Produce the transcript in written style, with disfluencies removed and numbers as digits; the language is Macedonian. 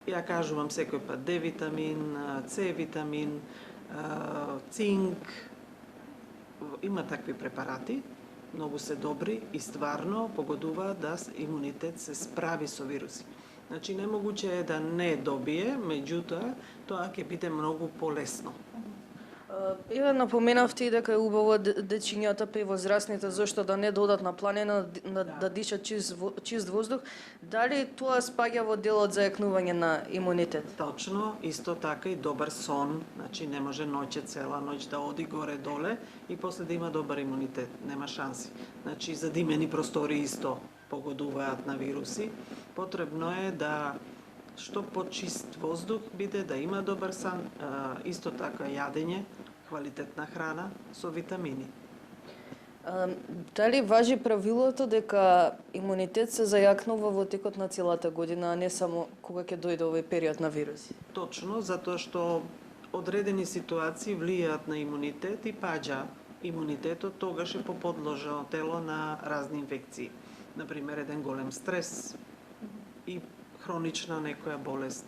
Ја кажувам секој пат D витамин, C витамин, цинк. Има такви препарати, многу се добри и стварно погодуваат да имунитет се справи со вируси. Значи, немогуче е да не добие, меѓутоа, тоа ќе биде многу полесно. Еве напоменавте и дека е убаво дечињата при возрастните зашто да не додат на планина да дишат чист воздух. Дали тоа спаѓа во делот за јакнување на имунитет? Точно, исто така и добар сон, значи не може ноќе цела ноќ да оди горе-доле и после да има добар имунитет, нема шанси. Значи задимени простори исто погодуваат на вируси. Потребно е да што почист воздух биде, да има добар сан, исто така јадење, квалитетна храна со витамини. Дали важи правилото дека имунитет се зајакнува во текот на целата година, а не само кога ќе дојде овој период на вируси? Точно, затоа што одредени ситуации влијаат на имунитет и паѓа имунитетот, тогаш е поподложено тело на разни инфекции. Например, еден голем стрес и хронична некоја болест.